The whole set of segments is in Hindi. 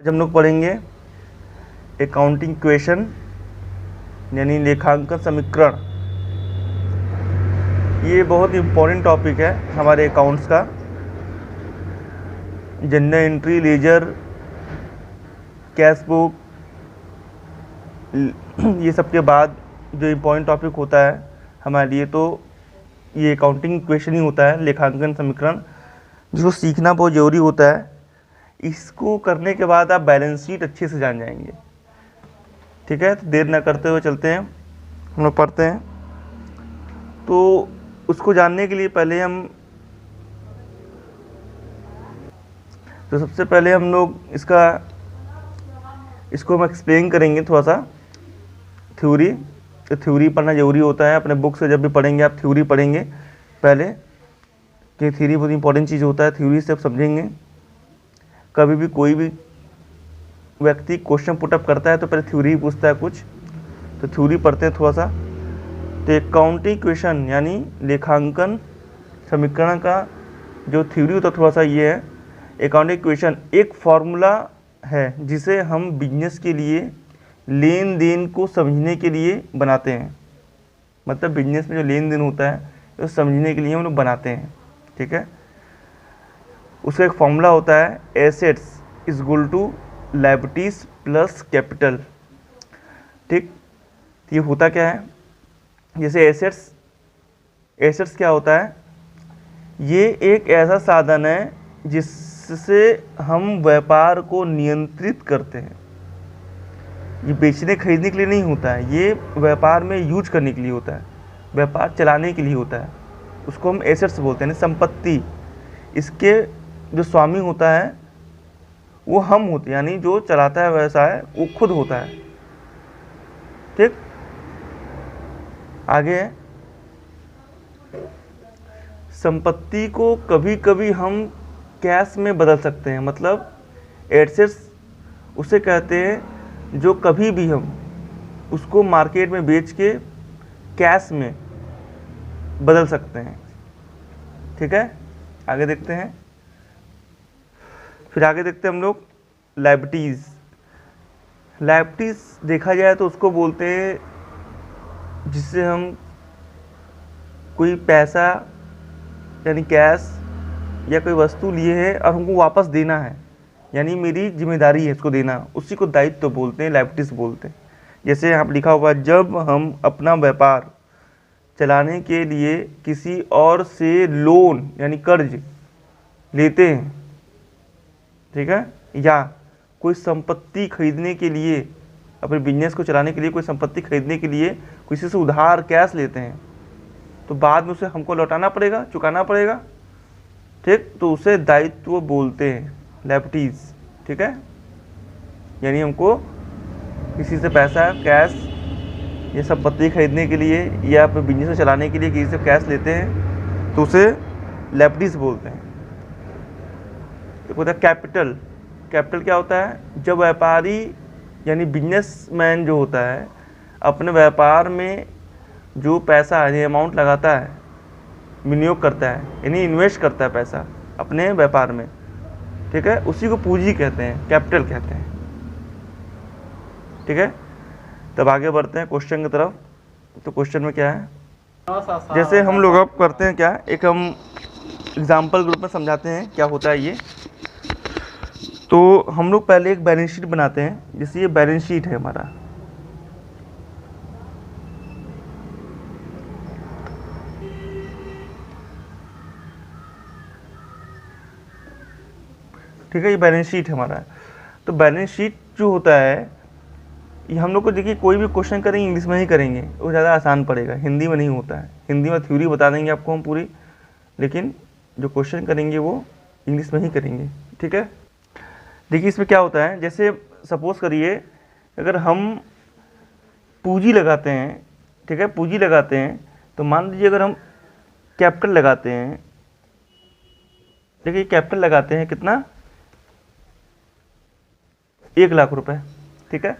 आज हम लोग पढ़ेंगे अकाउंटिंग इक्वेशन यानी लेखांकन समीकरण। ये बहुत इम्पोर्टेंट टॉपिक है हमारे अकाउंट्स का। Journal entry, ledger, cash book, ये सब के बाद जो इम्पोर्टेंट टॉपिक होता है हमारे लिए, तो ये अकाउंटिंग इक्वेशन ही होता है, लेखांकन समीकरण, जिसको सीखना बहुत ज़रूरी होता है। इसको करने के बाद आप बैलेंस शीट अच्छे से जान जाएंगे। ठीक है, तो देर ना करते हुए चलते हैं, हम लोग पढ़ते हैं। तो उसको जानने के लिए पहले सबसे पहले हम लोग इसको हम एक्सप्लेन करेंगे थोड़ा सा। थ्योरी, तो थ्योरी पढ़ना ज़रूरी होता है। अपने बुक से जब भी पढ़ेंगे आप थ्योरी पढ़ेंगे पहले, कि थ्योरी बहुत इंपॉर्टेंट चीज़ होता है। थ्योरी से आप समझेंगे। कभी भी कोई भी व्यक्ति क्वेश्चन पुटअप करता है तो पहले थ्योरी ही पूछता है कुछ, तो थ्योरी पढ़ते हैं थोड़ा सा। तो अकाउंटिंग इक्वेशन यानी लेखांकन समीकरण का जो थ्योरी होता है थोड़ा सा ये है। अकाउंटिंग इक्वेशन एक फॉर्मूला है जिसे हम बिजनेस के लिए लेन देन को समझने के लिए बनाते हैं। मतलब बिजनेस में जो लेन देन होता है तो समझने के लिए हम लोग बनाते हैं। ठीक है, उसका एक फॉर्मूला होता है assets is equal to liabilities plus capital. ठीक, ये होता क्या है? जैसे एसेट्स क्या होता है? ये एक ऐसा साधन है जिससे हम व्यापार को नियंत्रित करते हैं। ये बेचने खरीदने के लिए नहीं होता है, ये व्यापार में यूज करने के लिए होता है, व्यापार चलाने के लिए होता है। उसको हम एसेट्स बोलते हैं, संपत्ति। इसके जो स्वामी होता है वो हम होते हैं, यानी जो चलाता है व्यवसाय वो खुद होता है। ठीक, आगे संपत्ति को कभी कभी हम कैश में बदल सकते हैं। मतलब एसेट्स उसे कहते हैं जो कभी भी हम उसको मार्केट में बेच के कैश में बदल सकते हैं। ठीक है, आगे देखते हैं। फिर आगे देखते हैं हम लोग लायबिलिटीज़। लायबिलिटीज़ देखा जाए तो उसको बोलते हैं जिससे हम कोई पैसा यानी कैश या कोई वस्तु लिए हैं और हमको वापस देना है, यानी मेरी जिम्मेदारी है इसको देना, उसी को दायित्व तो बोलते हैं, लायबिलिटीज़ बोलते हैं। जैसे यहाँ पर लिखा हुआ है, जब हम अपना व्यापार चलाने के लिए किसी और से लोन यानी कर्ज लेते हैं, ठीक है, या कोई संपत्ति खरीदने के लिए, अपने बिजनेस को चलाने के लिए कोई संपत्ति खरीदने के लिए किसी से उधार कैश लेते हैं, तो बाद में उसे हमको लौटाना पड़ेगा, चुकाना पड़ेगा। ठीक, तो उसे दायित्व बोलते हैं, लायबिलिटीज़। ठीक है, यानी हमको किसी से पैसा कैश या संपत्ति खरीदने के लिए या अपने बिजनेस को चलाने के लिए किसी से कैश लेते हैं तो उसे लायबिलिटीज़ बोलते हैं। एक होता है कैपिटल। कैपिटल क्या होता है? जब व्यापारी यानी बिजनेसमैन जो होता है अपने व्यापार में जो पैसा यानी अमाउंट लगाता है, विनियोग करता है, यानी इन्वेस्ट करता है पैसा अपने व्यापार में, ठीक है, उसी को पूंजी कहते हैं, कैपिटल कहते हैं। ठीक है, तब आगे बढ़ते हैं क्वेश्चन की तरफ। तो क्वेश्चन में क्या है, जैसे हम लोग अब करते हैं क्या, एक हम एग्जाम्पल ग्रुप में समझाते हैं क्या होता है ये। तो हम लोग पहले एक बैलेंस शीट बनाते हैं। जैसे ये बैलेंस शीट है हमारा, ठीक है, ये बैलेंस शीट है हमारा। तो बैलेंस शीट जो होता है ये हम लोग को, देखिए कोई भी क्वेश्चन करेंगे इंग्लिश में ही करेंगे, वो ज़्यादा आसान पड़ेगा, हिंदी में नहीं होता है। हिंदी में थ्योरी बता देंगे आपको हम पूरी, लेकिन जो क्वेश्चन करेंगे वो इंग्लिश में ही करेंगे। ठीक है, देखिए इसमें क्या होता है, जैसे सपोज़ करिए अगर हम पूंजी लगाते हैं, ठीक है, पूंजी लगाते हैं, तो मान लीजिए अगर हम कैपिटल लगाते हैं, देखिए कैपिटल लगाते हैं कितना, 1 लाख रुपए। ठीक है,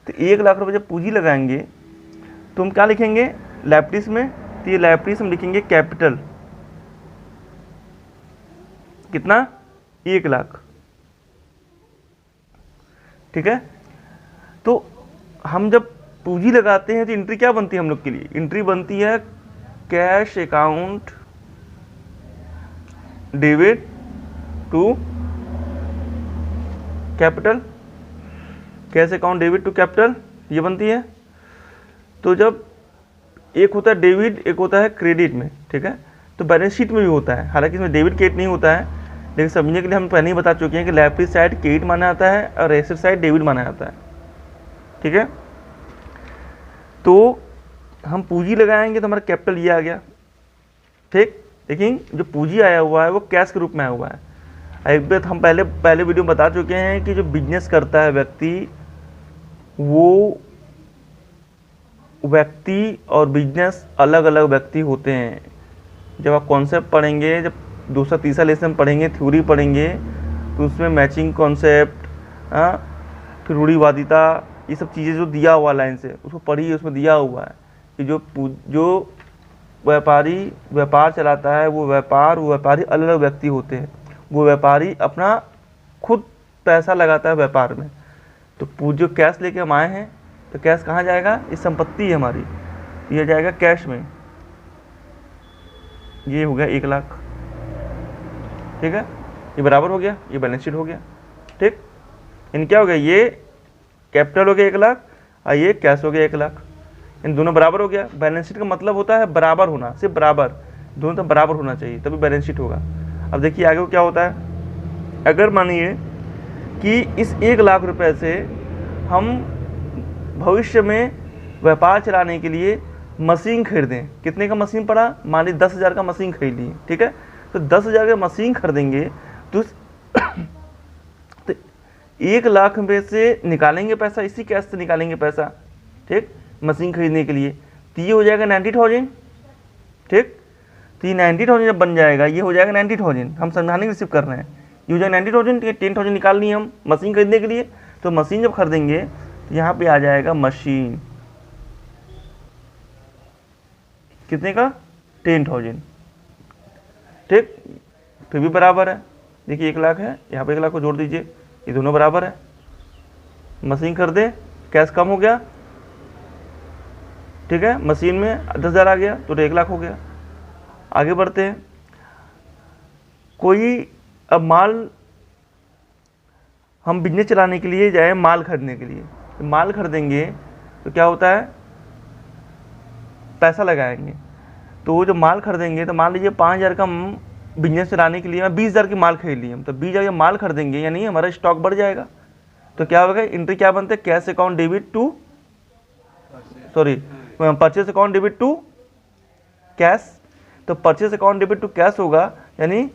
तो 1 लाख रुपए जब पूंजी लगाएंगे तो हम क्या लिखेंगे लायबिलिटीज़ में, तो ये लायबिलिटीज़ हम लिखेंगे कैपिटल कितना, 1 लाख। ठीक है। तो हम जब पूंजी लगाते हैं तो एंट्री क्या बनती है हम लोग के लिए? एंट्री बनती है cash account debit to capital, cash account debit to capital, ये बनती है। तो जब एक होता है डेबिट, एक होता है क्रेडिट में, ठीक है। तो बैलेंस शीट में भी होता है, हालांकि इसमें डेबिट क्रेडिट नहीं होता है, लेकिन समझने के लिए हम पहले ही बता चुके हैं कि लायबिलिटी साइड क्रेडिट माना जाता है और एसेट साइड डेबिट माना जाता है, ठीक है। तो हम पूंजी लगाएंगे तो हमारा कैपिटल ये आ गया, ठीक। लेकिन जो पूंजी आया हुआ है वो कैश के रूप में आया हुआ है। एक बात हम पहले वीडियो में बता चुके हैं कि जो बिजनेस करता है व्यक्ति, वो व्यक्ति और बिजनेस अलग अलग व्यक्ति होते हैं। जब आप कॉन्सेप्ट पढ़ेंगे, जब दूसरा तीसरा लेसन पढ़ेंगे, थ्योरी पढ़ेंगे, तो उसमें मैचिंग कॉन्सेप्ट, फिर रूढ़िवादिता, ये सब चीज़ें जो दिया हुआ लाइन से उसको पढ़िए। उसमें दिया हुआ है कि जो व्यापारी व्यापार चलाता है वो व्यापारी अलग अलग व्यक्ति होते हैं। वो व्यापारी अपना खुद पैसा लगाता है व्यापार में। तो जो कैश लेके हम आए हैं, तो कैश कहाँ जाएगा? ये संपत्ति है हमारी, ये जाएगा कैश में। ये हो गया 1 लाख, ठीक है। ये बराबर हो गया, ये बैलेंस शीट हो गया, ठीक। इन क्या हो गया? ये कैपिटल हो गया 1 लाख और ये कैश हो गया 1 लाख। इन दोनों बराबर हो गया। बैलेंस शीट का मतलब होता है बराबर होना, सिर्फ बराबर, दोनों तो बराबर होना चाहिए तभी बैलेंस शीट होगा। अब देखिए आगे क्या होता है। अगर मानिए कि इस 1 लाख रुपए से हम भविष्य में व्यापार चलाने के लिए मशीन खरीदें, कितने का मशीन पड़ा? मान लीजिए 10,000 का मशीन खरीद लिए, ठीक है। तो 10,000 का मशीन खरीदेंगे तो 1 लाख में से निकालेंगे पैसा, इसी कैश से निकालेंगे पैसा, ठीक, मशीन खरीदने के लिए। तो ये हो जाएगा 90,000, ठीक। तो ये 90,000 जब बन जाएगा, ये हो जाएगा 90,000। हम समझाने की रिसीव कर रहे हैं, ये हो जाएगा 90,000। 10,000 निकालनी है हम मशीन खरीदने के लिए। तो मशीन जब खरीदेंगे तो यहाँ पे आ जाएगा मशीन, कितने का? 10,000, ठीक। फिर भी बराबर है, देखिए 1 लाख है, यहाँ पे 1 लाख को जोड़ दीजिए, ये दोनों बराबर है। मशीन खरीदे, कैश कम हो गया, ठीक है। मशीन में 10,000 आ गया तो 1 लाख हो गया। आगे बढ़ते हैं। कोई अब माल, हम बिजनेस चलाने के लिए जाए माल खरीदने के लिए, तो माल खरीदेंगे तो क्या होता है? पैसा लगाएंगे। तो जब माल खरीदेंगे तो मान लीजिए 5,000 का बिजनेस चलाने के लिए मैं 20,000 की माल खरीद लिए, तो 20,000 माल खरीदेंगे, यानी हमारा स्टॉक बढ़ जाएगा। तो क्या होगा? एंट्री क्या बनते हैं? Cash account debit to purchase account debit to cash. तो purchase account debit to cash होगा, यानी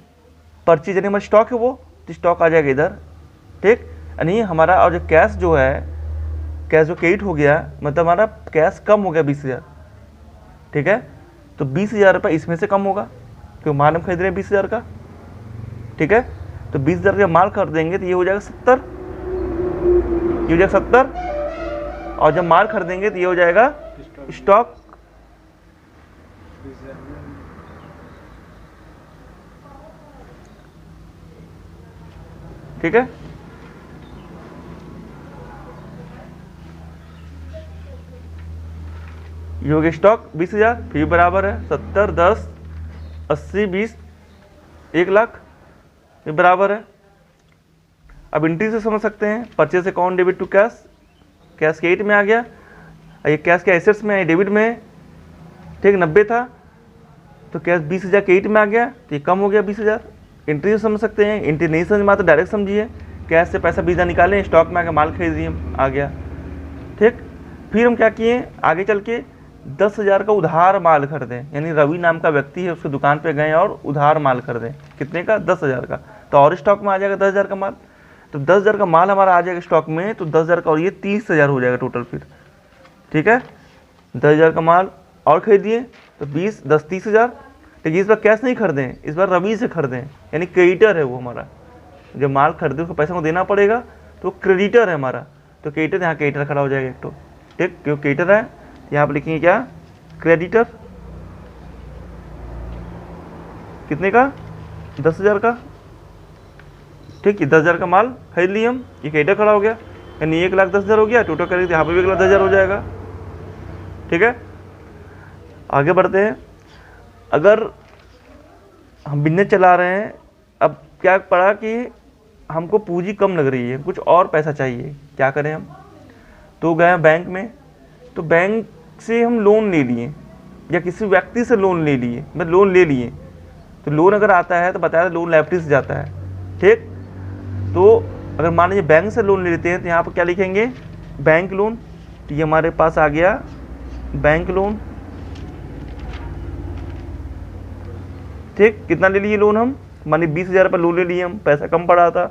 परचेज यानी हमारा स्टॉक है वो, तो स्टॉक आ जाएगा इधर, ठीक। यानी हमारा और जो कैश जो है, कैश जो क्रेडिट हो गया, मतलब हमारा कैश कम हो गया 20,000, ठीक है। तो 20,000 रुपये इसमें से कम होगा क्योंकि माल हम खरीद रहे हैं 20,000 का, ठीक है। तो 20,000 का माल खरीदेंगे तो ये हो जाएगा 70, ये हो जाएगा 70। और जब माल खरीदेंगे तो ये हो जाएगा स्टॉक, ठीक है। ये हो गया स्टॉक 20,000, फिर बराबर है 70, 10, 80, 20, 1 लाख, ये बराबर है। अब एंट्री से समझ सकते हैं, purchase account debit to cash, cash credit में आ गया, ये कैश के एसेट्स में है, डेबिट में है, ठीक। 90 था तो कैश 20,000 क्रेडिट में आ गया, तो ये कम हो गया 20,000। एंट्री से समझ सकते हैं, एंट्री नहीं समझ में आता डायरेक्ट समझिए। कैश से पैसा 20,000 निकालें, स्टॉक में आके माल खरीद दिए, आ गया, ठीक। फिर हम क्या किए, आगे चल के 10,000 का उधार माल खरीदें, यानी रवि नाम का व्यक्ति है, उसके दुकान पे गए और उधार माल खरीदें, कितने का? 10,000 का। तो और स्टॉक में आ जाएगा 10,000 का माल। तो 10,000 का माल हमारा आ जाएगा स्टॉक में, तो 10,000 का और ये 30,000 हो जाएगा टोटल फिर, ठीक है। 10,000 का माल और खरीदिए तो 20, 10, 30,000। लेकिन इस बार कैश नहीं खरीदें, इस बार रवि से खरीदें, यानी क्रेडिटर है वो हमारा, जब माल खरीदे उसको पैसा को देना पड़ेगा, तो क्रेडिटर है हमारा। तो क्रेडिटर, यहाँ क्रेडिटर खड़ा हो जाएगा एक तो, ठीक, क्यों क्रेडिटर है। यहाँ पर लिखेंगे क्या? क्रेडिटर, कितने का? 10,000 का, ठीक है। 10,000 का माल खरीद लिए हम, ये क्रेडिटर खड़ा हो गया। यानी 1,10,000 हो गया, टोटल करेंगे तो यहाँ पर भी 1,10,000 हो जाएगा। ठीक है, आगे बढ़ते हैं। अगर हम बिजनेस चला रहे हैं, अब क्या पड़ा कि हमको पूंजी कम लग रही है, कुछ और पैसा चाहिए, क्या करें हम? तो गए बैंक में, तो बैंक से हम लोन ले लिए या किसी व्यक्ति से लोन ले लिए, मतलब लोन ले लिए। तो लोन अगर आता है तो बताया लोन लायबिलिटी से जाता है। ठीक, तो अगर मान लीजिए बैंक से लोन ले लेते हैं तो यहाँ पर क्या लिखेंगे? Bank loan. तो ये हमारे पास आ गया बैंक लोन। ठीक, कितना ले लिए लोन हम? मानिए 20,000 रुपये लोन ले लिए हम, पैसा कम पड़ा था।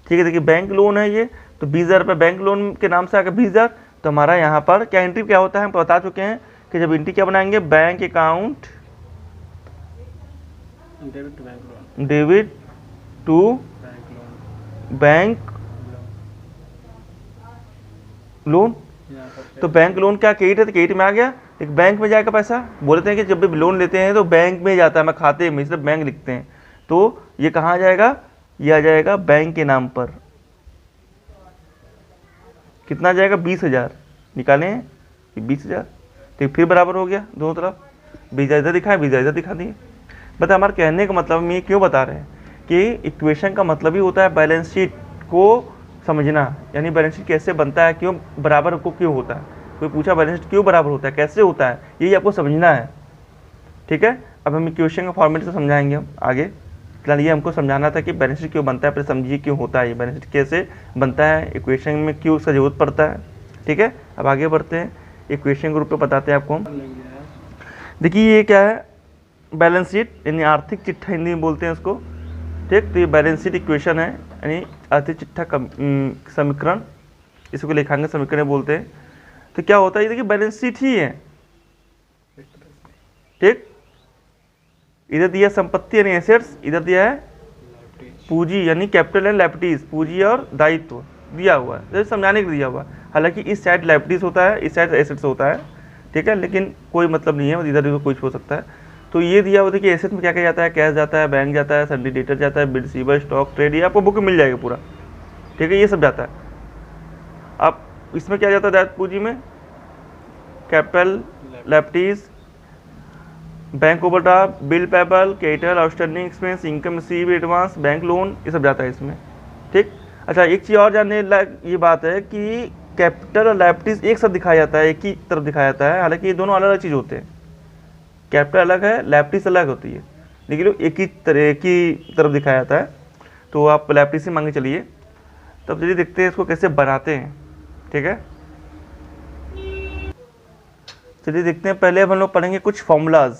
ठीक है, देखिए बैंक लोन है ये, तो 20,000 रुपये बैंक लोन के नाम से आकर 20,000। तो हमारा यहाँ पर क्या एंट्री क्या होता है हम बता चुके हैं कि जब एंट्री क्या बनाएंगे, bank account debit to bank loan. तो बैंक लोन क्या क्रेडिट है, तो क्रेडिट में आ गया, एक बैंक में जाएगा पैसा। बोलते हैं कि जब भी लोन लेते हैं तो बैंक में जाता है, मैं खाते में सिर्फ बैंक लिखते हैं, तो ये कहाँ आ जाएगा? ये आ जाएगा बैंक के नाम पर। कितना आ जाएगा? 20,000 निकालें, 20,000। तो फिर बराबर हो गया दोनों तरफ, 20,000 इधर दिखाए, 20,000 इधर दिखा दिए। बता हमारे कहने का मतलब हम ये क्यों बता रहे हैं कि इक्वेशन का मतलब ही होता है बैलेंस शीट को समझना, यानी बैलेंस शीट कैसे बनता है, क्यों बराबर को क्यों होता है, कोई पूछा बैलेंस शीट क्यों बराबर होता है, कैसे होता है, यही आपको समझना है। ठीक है, अब हम इक्वेशन का फॉर्मेट से समझाएंगे हम आगे। फिलहाल ये हमको समझाना था कि बैलेंस शीट क्यों बनता है, फिर समझिए क्यों होता है, ये बैलेंस शीट कैसे बनता है, इक्वेशन में क्यों उसका जरूरत पड़ता है। ठीक है, अब आगे बढ़ते हैं, इक्वेशन के रूप में बताते हैं आपको हम। देखिए ये क्या है, बैलेंस शीट यानी आर्थिक चिट्ठा हिंदी में बोलते हैं उसको। ठीक, तो ये बैलेंस शीट इक्वेशन है, यानी आर्थिक चिट्ठा समीकरण, इसको लेखांकन समीकरण बोलते हैं। तो क्या होता है, ये देखिए बैलेंस शीट ही है। ठीक, इधर दिया संपत्ति यानी एसेट्स, इधर दिया है पूंजी यानी कैपिटल एंड लायबिलिटीज, पूंजी और दायित्व दिया हुआ है, जैसे समझाने के लिए दिया हुआ है। हालांकि इस साइड लायबिलिटीज होता है, इस साइड एसेट्स होता है। ठीक है, लेकिन कोई मतलब नहीं है, इधर भी कुछ हो सकता है। तो ये दिया हुआ देखिए, एसेट में क्या क्या जाता है, कैश जाता है, बैंक जाता है, सन्डी डेटर जाता है, बिल रिसीवर, स्टॉक, ट्रेड, ये आपको बुक में मिल जाएगा पूरा। ठीक है, ये सब जाता है। अब इसमें क्या जाता है दायित्व पूंजी में, capital, liabilities, bank overdraft, bill payable, capital, outstanding expense, income receive, advance, bank loan, ये सब जाता है इसमें। ठीक, अच्छा एक चीज़ और जानने लायक ये बात है कि कैपिटल और लायबिलिटीज एक साथ दिखाया जाता है, एक ही तरफ दिखाया जाता है, हालांकि ये दोनों अलग अलग चीज़ होते हैं। कैपिटल अलग है, लायबिलिटीज अलग होती है, लेकिन एक ही तरफ दिखाया जाता है। तो आप लायबिलिटीज से मांगे चलिए, तब चलिए देखते हैं इसको कैसे बनाते हैं। ठीक है, चलिए देखते हैं। पहले हम लोग पढ़ेंगे कुछ फॉर्मूलाज,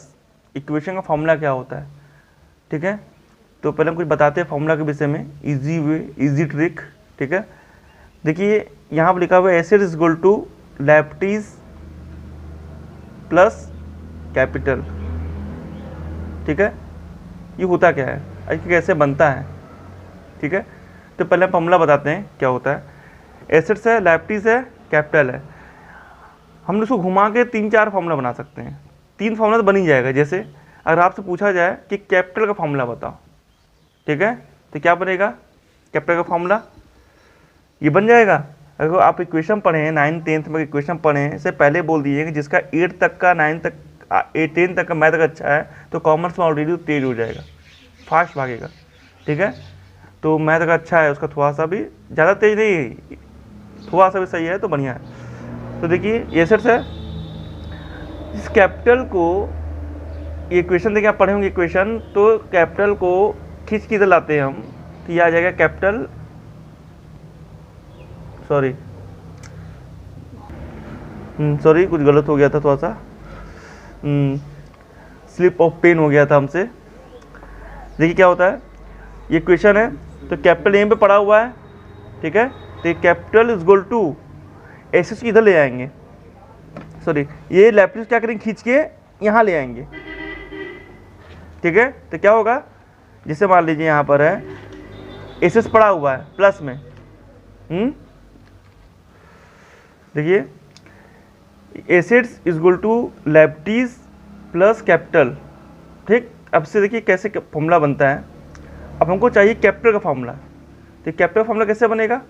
इक्वेशन का फॉर्मूला क्या होता है। ठीक है, तो पहले हम कुछ बताते हैं फॉर्मूला के विषय में, इजी वे, इजी ट्रिक। ठीक है, देखिए यहाँ पर लिखा हुआ है asset is equal to liabilities plus capital. ठीक है, ये होता क्या है, ये कैसे बनता है। ठीक है, तो पहले हम फॉर्मूला बताते हैं क्या होता है। एसेट्स है, लायबिलिटीज है, कैपिटल है। हम इसको घुमा के 3-4 फॉर्मूला बना सकते हैं, 3 फॉर्मूला तो बन ही जाएगा। जैसे अगर आपसे पूछा जाए कि कैपिटल का फॉर्मूला बताओ, ठीक है, तो क्या बनेगा कैपिटल का फॉर्मूला, ये बन जाएगा। अगर आप इक्वेशन पढ़े 9th 10th में इक्वेशन पढ़े, इससे पहले बोल दिए कि जिसका 8 तक का 9 तक 10 तक का मैथ अगर अच्छा है तो कॉमर्स में ऑलरेडी तेज हो जाएगा, फास्ट भागेगा। ठीक है, तो मैथ अगर अच्छा है उसका थोड़ा सा भी ज़्यादा तेज नहीं, थोड़ा सा भी सही है तो बढ़िया है। तो देखिए ये एसेट्स है, इस कैपिटल को इक्वेशन देखिए आप पढ़े होंगे इक्वेशन, तो कैपिटल को खींच के इधर लाते हैं हम, तो ये आ जाएगा कैपिटल, सॉरी कुछ गलत हो गया था, थोड़ा सा स्लिप ऑफ पेन हो गया था हमसे। देखिए क्या होता है, ये इक्वेशन है, तो कैपिटल यहीं पे पड़ा हुआ है। ठीक है, तो capital is equal to assets इधर ले आएंगे, सॉरी ये लायबिलिटीज क्या करेंगे, खींच के यहाँ ले आएंगे। ठीक है, तो क्या होगा, जैसे मान लीजिए यहाँ पर है एसेट्स पड़ा हुआ है प्लस में, देखिए assets is equal to liabilities plus capital. ठीक, अब से देखिए कैसे फॉर्मूला बनता है। अब हमको चाहिए कैपिटल का फॉर्मूला, तो कैपिटल फॉर्मूला कैसे बनेगा,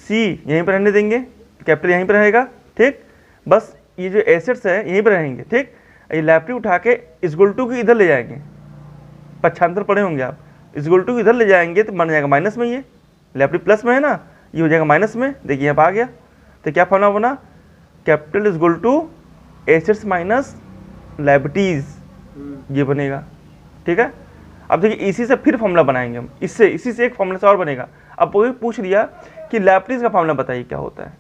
सी यहीं पर रहने देंगे, कैपिटल यहीं पर रहेगा, ठीक। बस ये जो एसेट्स है यहीं पर रहेंगे, ठीक। ये लायबिलिटी उठा के इक्वल टू की इधर ले जाएंगे, पक्षांतर पढ़े होंगे आप, इक्वल टू इधर ले जाएंगे तो बन जाएगा माइनस में, ये लायबिलिटी प्लस में है ना, ये हो जाएगा माइनस में। देखिए यहाँ पर आ गया, तो क्या फॉर्मूला बना, capital equal to assets minus liabilities, ये बनेगा, ठीक है। अब देखिए इसी से फिर फॉर्मूला बनाएंगे हम, इससे इसी से एक फॉर्मूला से और बनेगा। अब वो भी पूछ लिया कि लायबिलिटीज का फॉर्मूला बताइए क्या होता है,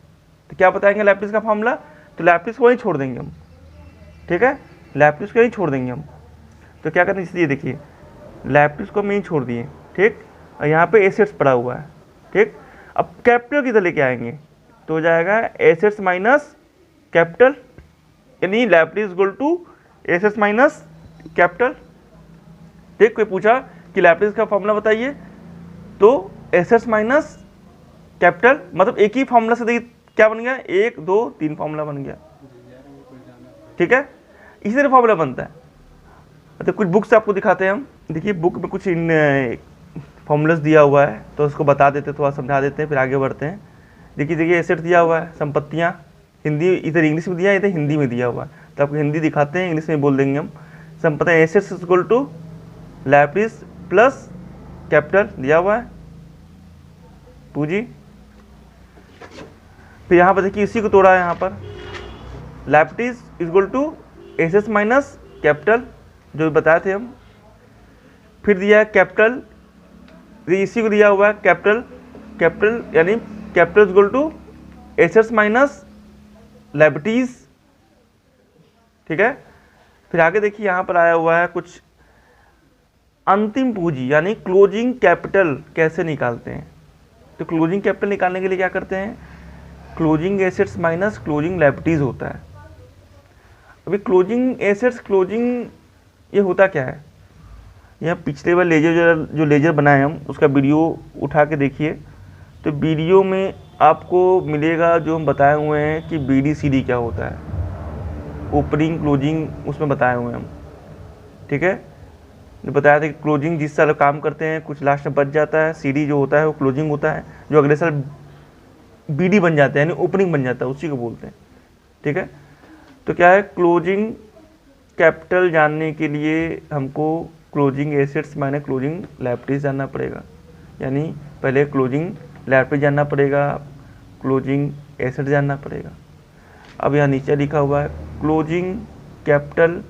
तो क्या बताएंगे लायबिलिटीज का फॉर्मूला, तो लायबिलिटीज को वहीं छोड़ देंगे हम, ठीक है, लायबिलिटीज को वहीं छोड़ देंगे हम। तो क्या करते हैं, इसलिए देखिए लायबिलिटीज को हम यहीं छोड़ दिए, ठीक, और यहाँ पे एसेट्स पड़ा हुआ है, ठीक। अब कैपिटल किधर लेके आएंगे, तो हो जाएगा एसेट्स माइनस कैपिटल, यानी liabilities equal to assets minus capital, ठीक। कोई पूछा कि लायबिलिटीज का फॉर्मूला बताइए, तो एसेट्स माइनस कैपिटल, मतलब एक ही फॉर्मूला से देखिए क्या बन गया, 1 2 3 फॉर्मूला बन गया, ठीक है। इसी तरह फॉर्मूला बनता है। तो कुछ बुक से आपको दिखाते हैं हम, देखिए बुक में कुछ इन फॉर्मूलाज दिया हुआ है, तो उसको बता देते, थोड़ा समझा देते हैं, फिर आगे बढ़ते हैं। देखिए एसेट दिया हुआ है, संपत्तियाँ, हिंदी इधर इंग्लिश में दिया है, इधर हिंदी में दिया हुआ है, तो आपको हिंदी दिखाते हैं, इंग्लिश में बोल देंगे हम। संपत्तियाँ assets equal to liabilities plus capital दिया हुआ है, पूंजी। फिर यहाँ पर देखिए इसी को तोड़ा है, यहाँ पर liabilities equal to assets minus capital, जो बताए थे हम। फिर दिया है कैपिटल, इसी को दिया हुआ है कैपिटल, कैपिटल यानी capital equal to assets minus liabilities, ठीक है। फिर आगे देखिए यहाँ पर आया हुआ है कुछ अंतिम पूंजी यानी क्लोजिंग कैपिटल कैसे निकालते हैं। तो क्लोजिंग कैपिटल निकालने के लिए क्या करते हैं, closing assets minus closing liabilities होता है। अभी क्लोजिंग एसेट्स, क्लोजिंग ये होता क्या है, यहाँ पिछले बार लेजर जो लेजर बनाए हम उसका वीडियो उठा के देखिए, तो वीडियो में आपको मिलेगा जो हम बताए हुए हैं कि BD/CD क्या होता है, ओपनिंग क्लोजिंग उसमें बताए हुए हैं हम, ठीक है। जो बताया था कि क्लोजिंग जिस साल काम करते हैं कुछ लास्ट में बच जाता है, CD जो होता है वो क्लोजिंग होता है, जो अगले साल BD बन जाता है यानी ओपनिंग बन जाता है, उसी को बोलते हैं, ठीक है। तो क्या है, क्लोजिंग कैपिटल जानने के लिए हमको closing assets minus closing liabilities जानना पड़ेगा, यानी पहले क्लोजिंग लायबिलिटी जानना पड़ेगा, क्लोजिंग एसेट जानना पड़ेगा। अब यहाँ नीचे लिखा हुआ है क्लोजिंग कैपिटल,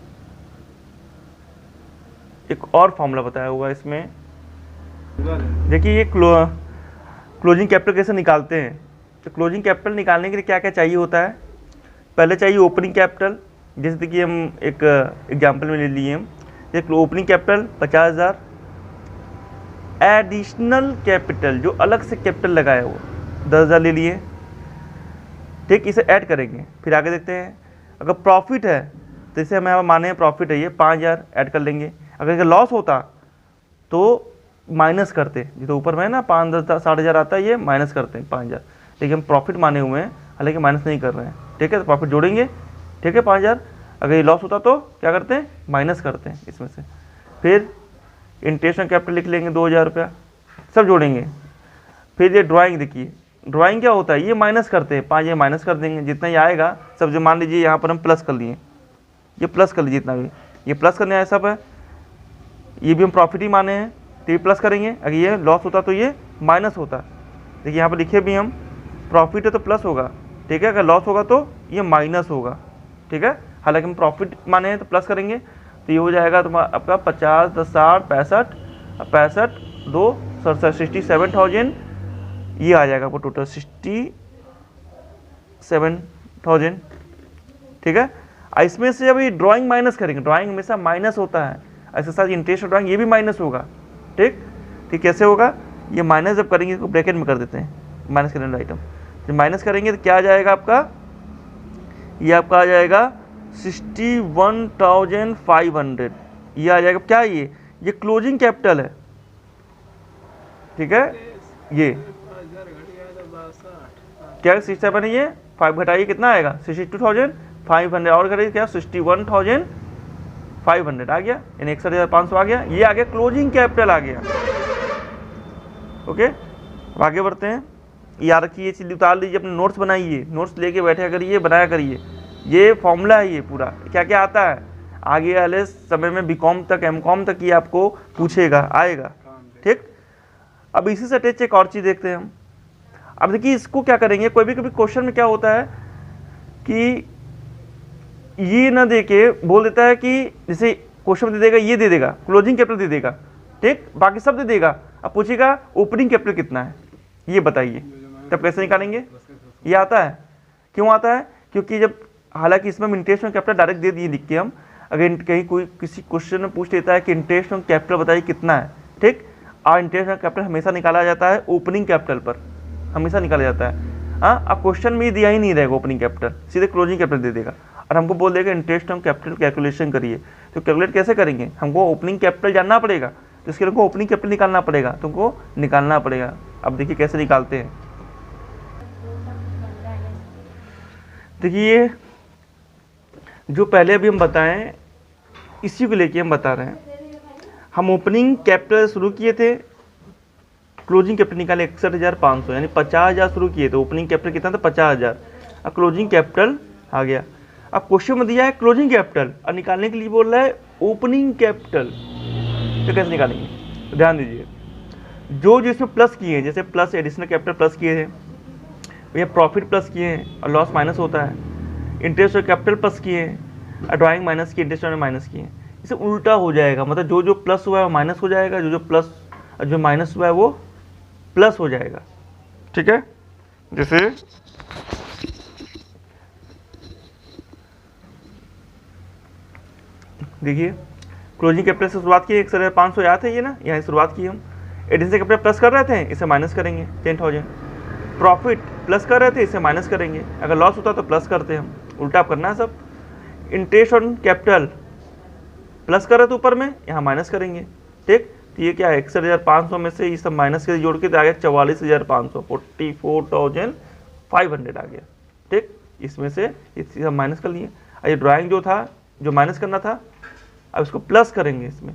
एक और फॉर्मूला बताया हुआ है इसमें। देखिए ये क्लोजिंग कैपिटल कैसे निकालते हैं, तो क्लोजिंग कैपिटल निकालने के लिए क्या क्या चाहिए होता है, पहले चाहिए ओपनिंग कैपिटल, जैसे कि हम एक एग्जांपल में ले लिए हम, एक ओपनिंग कैपिटल 50,000, एडिशनल कैपिटल जो अलग से कैपिटल लगाया वो 10,000 ले लिए, ठीक। इसे ऐड करेंगे, फिर आगे देखते हैं। अगर प्रॉफिट है तो इसे हमें माने प्रॉफिट है ये 5,000 ऐड कर लेंगे। अगर लॉस होता तो माइनस करते, जो ऊपर में है ना 5,000 आता है, ये माइनस करते हैं 5,000, लेकिन हम प्रॉफिट माने हुए हैं, हालांकि माइनस नहीं कर रहे हैं, ठीक है। तो प्रॉफिट जोड़ेंगे, ठीक है 5,000। अगर ये लॉस होता तो क्या करते हैं, माइनस करते हैं इसमें से। फिर इंटरेस्ट ऑन कैपिटल लिख लेंगे 2,000 रुपया, सब जोड़ेंगे। फिर ये ड्राइंग, देखिए ड्राइंग क्या होता है, ये माइनस करते हैं, 5 ये माइनस कर देंगे, जितना ये आएगा सब, जो मान लीजिए यहाँ पर हम प्लस कर लिए, ये प्लस कर लीजिए, जितना भी ये प्लस करने आया सब है, ये भी हम प्रॉफिट ही माने हैं तो ये प्लस करेंगे। अगर ये लॉस होता तो ये माइनस होता, देखिए यहाँ पर लिखे भी हम प्रॉफिट है तो प्लस होगा, ठीक है। अगर लॉस होगा तो ये माइनस होगा, ठीक है। हालांकि हम प्रॉफिट माने हैं तो प्लस करेंगे, तो ये हो जाएगा तुम्हारा आपका 50 10 60 65 65 2 67,000, ये आ जाएगा आपको टोटल 67,000, ठीक है। इसमें से अभी ड्राइंग माइनस करेंगे, ड्राइंग हमेशा माइनस होता है, ऐसे साथ इंटरेस्ट ड्राइंग ये भी माइनस होगा, ठीक। ठीक कैसे होगा, ये माइनस जब करेंगे इसको ब्रैकेट में कर देते हैं, माइनस करने वाला आइटम, जब माइनस करेंगे तो क्या आ जाएगा आपका, ये आपका आ जाएगा 61,500, ये आ जाएगा क्या, ये क्लोजिंग कैपिटल है, ठीक है। ये क्या 67 है, ये 5 घटाइए कितना आएगा 62,500, और करिए क्या 61,500 आ गया, यानी 61,500 आ गया, ये आ गया क्लोजिंग कैपिटल आ गया, ओके। अब आगे बढ़ते हैं। याद रखिए, ये चीज़ उतार लीजिए, अपने नोट्स बनाइए, नोट्स लेके बैठे करिए, बनाया करिए। ये फॉर्मूला है, ये पूरा क्या क्या आता है आगे वाले समय में बीकॉम तक एमकॉम तक ये आपको पूछेगा, आएगा। ठीक, अब इसी से अटैच एक और चीज़ देखते हैं हम। अब देखिए इसको क्या करेंगे, कोई भी कभी क्वेश्चन में क्या होता है कि ये ना दे के बोल देता है कि जैसे क्वेश्चन दे देगा, ये दे देगा क्लोजिंग कैपिटल दे देगा, ठीक, बाकी सब दे देगा। अब पूछेगा ओपनिंग कैपिटल कितना है, ये बताइए, तब कैसे निकालेंगे। ये आता है, क्यों आता है, क्योंकि जब हालांकि इसमें हम इंटरेस्ट ऑन कैपिटल डायरेक्ट दे दिए लिख के हम, अगर कहीं कोई किसी क्वेश्चन में पूछ लेता है कि इंटरेस्ट ऑन कैपिटल बताइए कितना है, ठीक, और इंटरेस्ट ऑन कैपिटल हमेशा निकाला जाता है ओपनिंग कैपिटल पर, हमेशा निकाला जाता है। हाँ, अब क्वेश्चन में दिया ही नहीं रहेगा ओपनिंग कैपिटल, सीधे क्लोजिंग कैपिटल दे देगा और हमको बोल देगा इंटरेस्ट ऑन कैपिटल कैलकुलेशन करिए। तो कैलकुलेट कैसे करेंगे, हमको ओपनिंग कैपिटल जानना पड़ेगा, तो इसके लिए हमको ओपनिंग कैपिटल निकालना पड़ेगा, तुमको निकालना पड़ेगा। अब देखिए कैसे निकालते हैं। देखिए जो पहले अभी हम बताएं इसी को लेके हम बता रहे हैं। हम ओपनिंग कैपिटल शुरू किए थे, क्लोजिंग कैपिटल निकाले 61,500, यानी 50,000 शुरू किए थे। ओपनिंग कैपिटल कितना था, 50,000, अब क्लोजिंग कैपिटल आ गया। अब क्वेश्चन में दिया है क्लोजिंग कैपिटल और निकालने के लिए बोल रहा है ओपनिंग कैपिटल, तो कैसे निकालेंगे, तो ध्यान दीजिए। जो इसमें प्लस किए हैं, जैसे प्लस एडिशनल कैपिटल प्लस किए हैं, भैया प्रॉफिट प्लस किए हैं और लॉस माइनस होता है, इंटरेस्ट और कैपिटल प्लस किए हैं और ड्राइंग माइनस किए, इंटरेस्ट और माइनस किए हैं। इसे उल्टा हो जाएगा, मतलब जो जो प्लस हुआ है वो माइनस हो जाएगा, जो जो प्लस जो माइनस हुआ है वो प्लस हो जाएगा। ठीक है, जैसे देखिए क्लोजिंग कैपिटल से शुरुआत की 61,500 याद है ये ना, यहाँ शुरुआत की हम। एडिशनल कैपिटल प्लस कर रहे थे, इसे माइनस करेंगे 10,000। प्रॉफिट प्लस कर रहे थे, इसे माइनस करेंगे, अगर लॉस होता तो प्लस करते हम, उल्टा आप करना है सब। इंटरेस्ट ऑन कैपिटल प्लस कर रहे थे ऊपर में, यहाँ माइनस करेंगे, ठीक। तो ये क्या है 61,500 में से ये सब माइनस के जोड़ के तो आ गया 44,500, 44,500 आ गया, ठीक। इसमें से ये सब माइनस कर लिए। ये ड्राइंग जो था जो माइनस करना था, अब इसको प्लस करेंगे इसमें,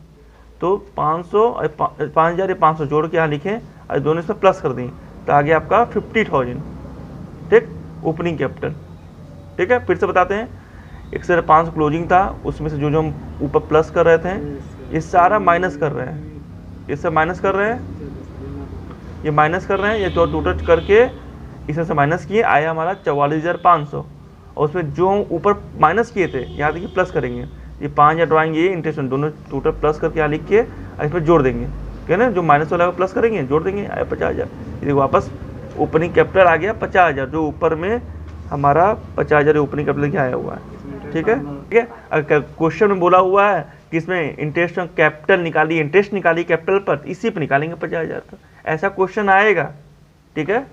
तो 500 5,500 जोड़ के यहाँ लिखें और दोनों इसमें प्लस कर दें, तो आ गया आपका 50,000, ठीक, ओपनिंग कैपिटल। ठीक है, फिर से बताते हैं, 61,500 क्लोजिंग था, उसमें से जो जो हम ऊपर प्लस कर रहे थे ये सारा माइनस कर रहे हैं, ये सब माइनस कर रहे हैं, ये माइनस कर रहे हैं, ये तो टोटल करके इसमें से माइनस किए, आया हमारा 44,500। और उसमें जो ऊपर माइनस किए थे यहाँ देखिए प्लस करेंगे, ये 5,000 ड्राइंग ये इंटरेस्ट दोनों टोटल प्लस करके यहाँ लिख के इसमें जोड़ देंगे, ठीक है ना। जो माइनस वाला प्लस करेंगे जोड़ देंगे, आया 50,000। ये वापस ओपनिंग कैपिटल आ गया 50,000, जो ऊपर में हमारा 50,000 ओपनिंग कैपिटल क्या आया हुआ है, ठीक है। ठीक है, अगर क्वेश्चन में बोला हुआ है कि इसमें इंटरेस्ट ऑन कैपिटल निकालिए, इंटरेस्ट निकालिए कैपिटल पर, इसी पर निकालेंगे 50,000 का, ऐसा क्वेश्चन आएगा, ठीक है।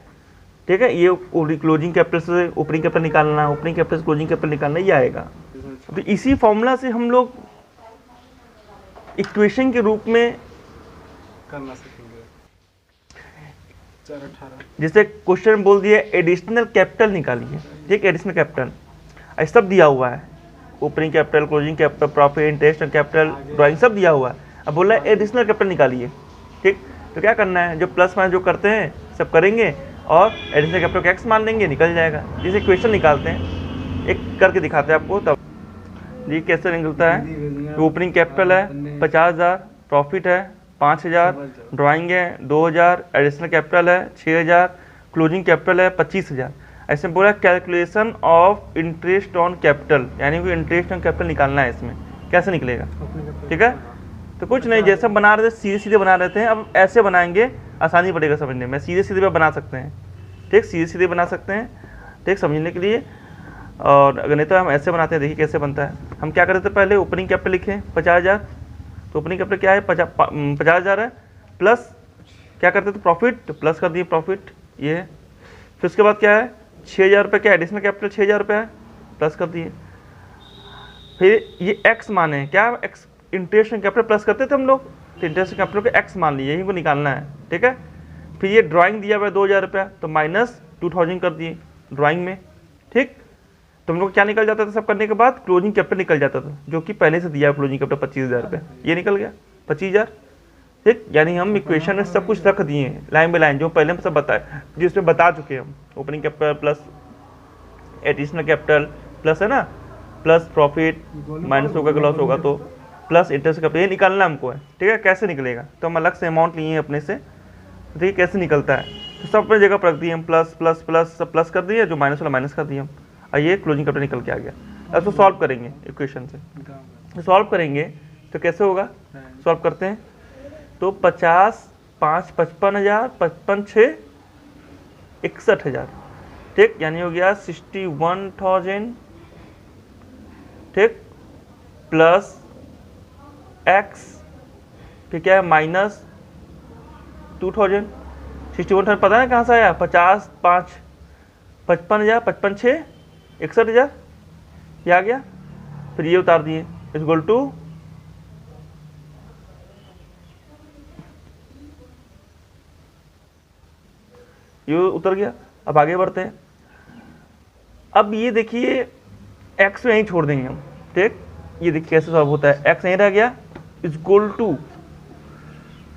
ठीक है, ये क्लोजिंग कैपिटल से ओपनिंग कैपिटल निकालना, ओपनिंग कैपिटल से क्लोजिंग कैपिटल निकालना, ये आएगा। तो इसी फॉर्मूला से हम लोग इक्वेशन के रूप में करना सीखेंगे। जैसे क्वेश्चन बोल दिया एडिशनल कैपिटल निकालिए, ठीक, एडिशनल कैपिटल सब दिया हुआ है, opening capital, closing capital, profit, interest capital, drawing सब दिया हुआ है। अब बोला है एडिशनल कैपिटल निकालिए, ठीक। तो क्या करना है, जो प्लस माइनस जो करते हैं सब करेंगे और एडिशनल कैपिटल का एक्स मान लेंगे, निकल जाएगा। जैसे क्वेश्चन निकालते हैं, एक करके दिखाते हैं आपको, तब ये कैसे निकलता है। ओपनिंग कैपिटल है 50,000, प्रॉफिट है 5,000, ड्राइंग है 2,000, एडिशनल कैपिटल है 6,000, क्लोजिंग कैपिटल है 25,000। ऐसे बोला calculation of interest on capital, यानी कि इंटरेस्ट ऑन कैपिटल निकालना है, इसमें कैसे निकलेगा, ठीक है। तो कुछ नहीं, जैसे हम बना रहे थे सीधे सीधे बना रहे थे, अब ऐसे बनाएंगे, आसानी पड़ेगा समझने में, सीधे सीधे बना सकते हैं, ठीक, सीधे सीधे बना सकते हैं, ठीक, समझने के लिए। और अगर नहीं तो हम ऐसे बनाते हैं, देखिए कैसे बनता है। हम क्या करते थे, पहले ओपनिंग कैपिटल लिखे 50,000, तो ओपनिंग कैपिटल क्या है 50,000 है, प्लस क्या करते थे प्रॉफिट, तो प्लस कर दिए प्रॉफिट, ये है। फिर उसके बाद क्या है 6,000 रुपये, क्या एडिशनल कैपिटल 6,000 रुपये है, प्लस कर दिए। फिर ये एक्स माने क्या, एक्स इंटरेस्ट कैपिटल प्लस करते थे हम लोग, तो इंटरेस्ट कैपिटल को एक्स मान लिए, यही को निकालना है, ठीक है। फिर ये ड्राइंग दिया हुआ है 2,000 रुपया, तो माइनस 2,000 कर दिए ड्राइंग में, ठीक। तो हम लोग क्या निकल जाता था सब करने के बाद, क्लोजिंग कैपिटल निकल जाता था, जो कि पहले से दिया है क्लोजिंग कैपिटल 25,000 रुपये, ये निकल गया 25,000, ठीक, यानी हम इक्वेशन में सब कुछ रख दिए हैं लाइन बाय लाइन, जो पहले हम सब बताए, जिसमें बता चुके हैं हम। Opening capital plus additional capital plus, है ना, प्लस प्रॉफिट माइनस होगा, लॉस होगा तो प्लस इंटरेस्ट कैपिटल, ये निकालना हमको है। ठीक है, कैसे निकलेगा, तो हम अलग से अमाउंट लिए हैं अपने से, ठीक है, कैसे निकलता है, तो सब अपनी जगह पर रख दिए हम, प्लस प्लस प्लस सब प्लस कर दिए, जो माइनस वाला माइनस कर दिए हम, और ये क्लोजिंग कैपिटल निकल के आ गया। अब इसको सॉल्व करेंगे इक्वेशन से, तो सॉल्व करेंगे तो कैसे होगा, सॉल्व करते हैं तो 50 5 55,000 55 6 61,000, ठीक, यानी हो गया 61,000, ठीक, प्लस एक्स, फिर क्या है माइनस 2,000। 61,000 पता है कहाँ से आया, 50 5 55,000 55 6 61,000, ये आ गया, फिर ये उतार दिए इक्वल टू ये उतर गया। अब आगे बढ़ते हैं, अब ये देखिए एक्स में यहीं छोड़ देंगे हम, ठीक, ये देखिए कैसे सॉल्व होता है, एक्स यहीं रह गया इक्वल टू,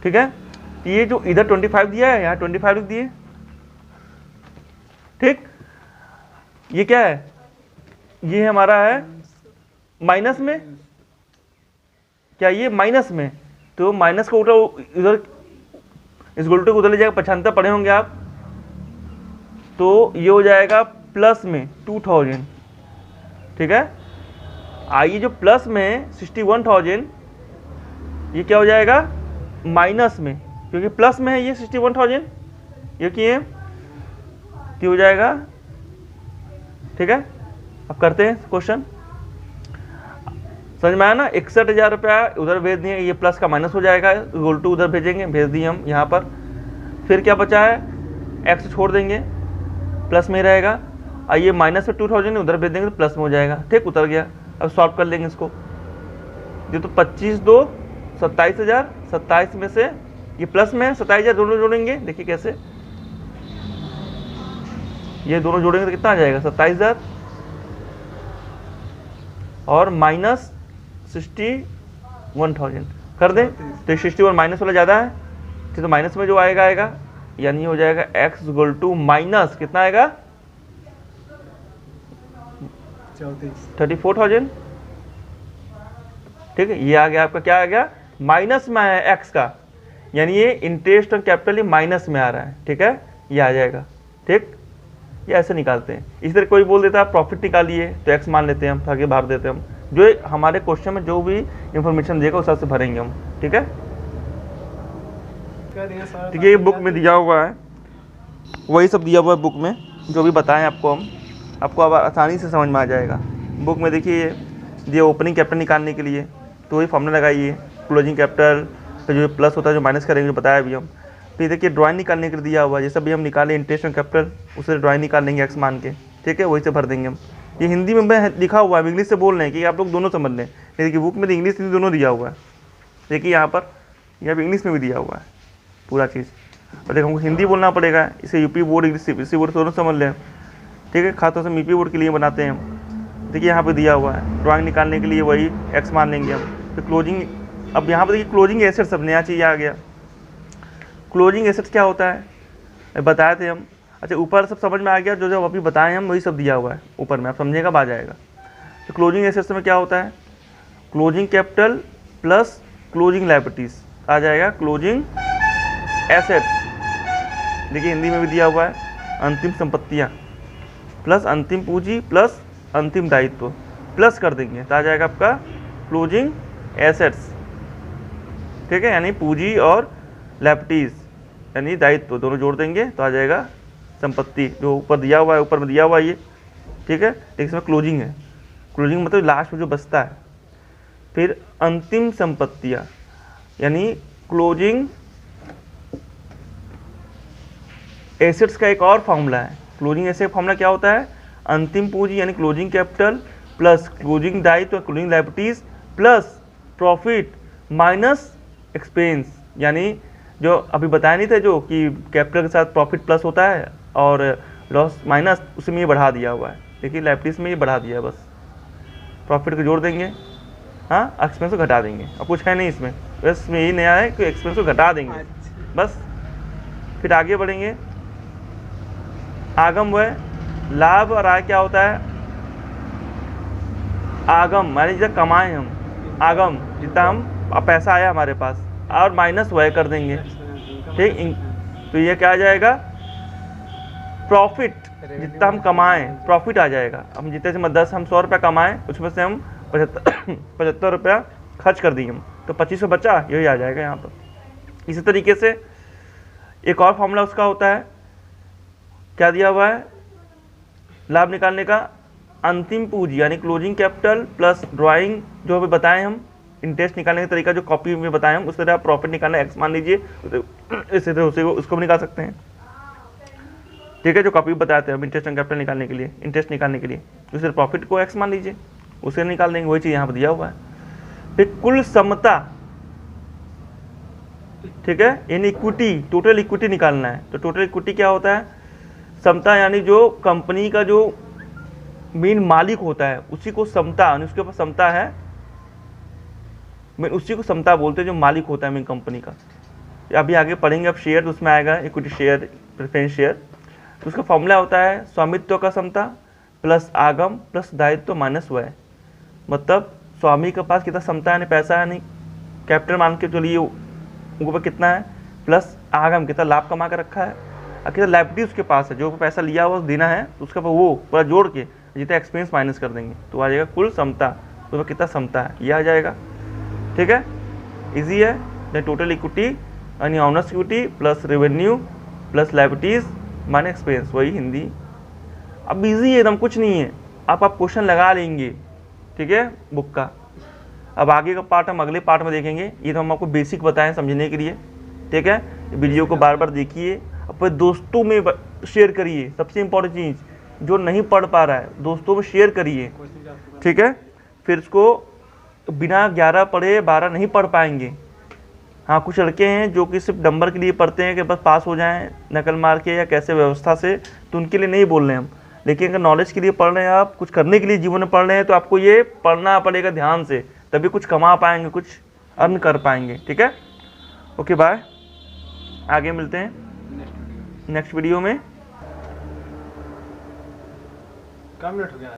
ठीक है, तो ये जो इधर 25 दिया है यहाँ 25 लिख दिए, ठीक, ये क्या है, ये हमारा है माइनस में, क्या ये माइनस में, तो माइनस का उल्टा इधर इस उल्टे को उधर ले जाएगा, 95 पढ़े होंगे आप, तो ये हो जाएगा प्लस में 2,000, ठीक है, आइए जो प्लस में 61,000, ये क्या हो जाएगा माइनस में, क्योंकि प्लस में है ये 61,000, ये किए तो हो जाएगा, ठीक है। अब करते हैं क्वेश्चन, समझ में आया ना, 61,000 रुपया उधर भेज दिए, ये प्लस का माइनस हो जाएगा, इक्वल टू उधर भेजेंगे, भेज दिए हम यहाँ पर, फिर क्या बचा है, एक्स छोड़ देंगे, प्लस में रहेगा, और ये माइनस में 2,000 उधर भेज देंगे तो प्लस में हो जाएगा, ठीक, उतर गया। अब सॉल्व कर लेंगे इसको, ये तो 25 2 27,000, 27 में से ये प्लस में 27,000 दोनों जोड़ेंगे, देखिए कैसे, ये दोनों जोड़ेंगे तो कितना आ जाएगा 27,000, और माइनस 61,000 कर दें, तो 61 माइनस वाला ज़्यादा है, तो माइनस में जो आएगा आएगा, यानी हो जाएगा x इक्वल टू माइनस कितना आएगा 34,000, ठीक है, ये आ गया आपका, क्या आ गया माइनस में है x का, यानी ये इंटरेस्ट और कैपिटल माइनस में आ रहा है, ठीक है, ये आ जाएगा, ठीक, ये ऐसे निकालते हैं। इस तरह कोई बोल देता है प्रॉफिट निकालिए, तो x मान लेते हैं हम, आगे भर देते हैं हम, जो हमारे क्वेश्चन में जो भी इंफॉर्मेशन देगा उस हिसाब से भरेंगे हम, ठीक है। ठीक है, ये बुक में दिया हुआ है, वही सब दिया हुआ है बुक में, जो भी बताएं आपको हम, आपको अब आसानी से समझ में आ जाएगा। बुक में देखिए ये ओपनिंग कैपिटल निकालने के लिए तो वही फॉर्मूला लगाइए, क्लोजिंग कैपिटल, तो जो प्लस होता है जो माइनस करेंगे, जो बताया अभी हम। फिर देखिए ड्राइंग निकालने के लिए दिया हुआ है, जैसे भी हम निकाले इंटरेस्ट और कैपिटल, उसे ड्राइंग निकाल लेंगे एक्स मान के, ठीक है, वही से भर देंगे हम। ये हिंदी में लिखा हुआ है, इंग्लिश से बोल रहे हैं कि आप लोग दोनों समझ लें, देखिए बुक में इंग्लिश हिंदी दोनों दिया हुआ है, देखिए यहाँ पर इंग्लिश में भी दिया हुआ है पूरा चीज़, और देखो हमको हिंदी बोलना पड़ेगा, इसे UP board English CBSE board दोनों समझ लें, ठीक है, खासतौर से हम यूपी बोर्ड के लिए बनाते हैं हम। देखिए यहाँ पे दिया हुआ है, ड्राइंग निकालने के लिए वही एक्स मान लेंगे हम। फिर क्लोजिंग, अब यहाँ पर देखिए क्लोजिंग एसेट सब नया चीज़ आ गया। क्लोजिंग एसेट क्या होता है बताए थे हम, अच्छा ऊपर सब समझ में आ गया, जो जो अभी बताए हम वही सब दिया हुआ है ऊपर में, आप समझेगा बाद आएगा। तो क्लोजिंग एसेट्स में क्या होता है, closing capital plus closing liabilities आ जाएगा क्लोजिंग एसेट्स। देखिए हिंदी में भी दिया हुआ है, अंतिम संपत्तियाँ प्लस अंतिम पूंजी प्लस अंतिम दायित्व प्लस कर देंगे तो आ जाएगा आपका क्लोजिंग एसेट्स, ठीक है, यानी पूंजी और लायबिलिटीज यानी दायित्व दोनों जोड़ देंगे तो आ जाएगा संपत्ति, जो ऊपर दिया हुआ है, ऊपर में दिया हुआ है ये, ठीक है। लेकिन इसमें क्लोजिंग है, क्लोजिंग मतलब लास्ट में जो बचता है। फिर अंतिम संपत्तियाँ यानी क्लोजिंग एसेट्स का एक और फॉर्मूला है। क्लोजिंग एसेट फॉर्मूला क्या होता है, अंतिम पूंजी यानी क्लोजिंग कैपिटल प्लस क्लोजिंग दायित्व closing liabilities plus profit minus expense, यानी जो अभी बताया नहीं था जो कि कैपिटल के साथ प्रॉफिट प्लस होता है और लॉस माइनस, उसमें ये बढ़ा दिया हुआ है। देखिए लायबिलिटीज में ये बढ़ा दिया है, बस प्रॉफिट को जोड़ देंगे हाँ, एक्सपेंस को घटा देंगे। अब कुछ है नहीं इसमें, बस इसमें यही नया है कि एक्सपेंस को घटा देंगे बस। फिर आगे बढ़ेंगे। आगम व लाभ और आय क्या होता है? आगम माने जितना कमाए हम, आगम जितना हम पैसा आया हमारे पास, और माइनस व्यय कर देंगे। ठीक, तो ये क्या आ जाएगा? प्रॉफिट। जितना हम कमाएं प्रॉफिट आ जाएगा। हम जितने से 10 हम 100 रुपये कमाएं, उसमें से हम 75 रुपया खर्च कर दिए हम, तो 2500 बचा, यही आ जाएगा यहाँ पर। इसी तरीके से एक और फॉर्मूला उसका होता है, क्या दिया हुआ है लाभ निकालने का? अंतिम पूंजी यानी क्लोजिंग कैपिटल प्लस ड्राइंग, जो अभी बताएं हम इंटरेस्ट निकालने का तरीका, जो कॉपी में बताएं हम, उस तरह आप प्रॉफिट निकालना एक्स मान लीजिए, इसी तरह उसको भी निकाल सकते हैं। ठीक है, जो कॉपी बताते हैं हम इंटरेस्ट एंड कैपिटल निकालने के लिए, इंटरेस्ट निकालने के लिए, उसे प्रॉफिट को एक्स मान लीजिए, उसे निकाल देंगे। वही चीज़ यहाँ पर दिया हुआ है। फिर कुल समता, ठीक है, इन इक्विटी, टोटल इक्विटी निकालना है। तो टोटल इक्विटी क्या होता है? समता यानी जो कंपनी का जो मेन मालिक होता है उसी को समता, यानी उसके पास समता है, उसी को समता बोलते हैं, जो मालिक होता है मेन कंपनी का। अभी आगे पढ़ेंगे, अब शेयर तो उसमें आएगा, इक्विटी शेयर, प्रेफरेंस शेयर। तो उसका फॉर्मूला होता है स्वामित्व का समता प्लस आगम प्लस दायित्व माइनस व्यय। मतलब स्वामी के पास कितना समता है, पैसा है नहीं, कैपिटल मान के चलिए उनके पास कितना है, प्लस आगम कितना लाभ कमा कर रखा है, और कितना लाइबिलिटी उसके पास है, जो पैसा लिया हुआ देना है, तो उसके पास वो पूरा जोड़ के जितना एक्सपेंस माइनस कर देंगे तो आ जाएगा कुल समता। तो कितना समता है ये आ जाएगा। ठीक है, इजी है। टोटल इक्विटी यानी honours equity plus revenue plus liabilities minus expense, वही हिंदी। अब इजी है एकदम, कुछ नहीं है, आप क्वेश्चन लगा लेंगे। ठीक है, बुक का। अब आगे का पार्ट हम अगले पार्ट में देखेंगे। ये तो हम आपको बेसिक बताएं समझने के लिए। ठीक है, वीडियो को बार बार देखिए, अपने दोस्तों में शेयर करिए। सबसे इम्पोर्टेंट चीज़, जो नहीं पढ़ पा रहा है दोस्तों में शेयर करिए। ठीक है, फिर इसको बिना 11 पढ़े 12 नहीं पढ़ पाएंगे। हाँ, कुछ लड़के हैं जो कि सिर्फ नंबर के लिए पढ़ते हैं कि बस पास हो जाएं नकल मार के या कैसे व्यवस्था से, तो उनके लिए नहीं बोल रहे हैं हम। लेकिन अगर नॉलेज के लिए पढ़ रहे हैं, आप कुछ करने के लिए जीवन में पढ़ रहे हैं, तो आपको ये पढ़ना पड़ेगा ध्यान से, तभी कुछ कमा पाएंगे, कुछ अर्न कर पाएंगे। ठीक है, ओके बाय, आगे मिलते हैं नेक्स्ट वीडियो में। कम मिनट हो गया।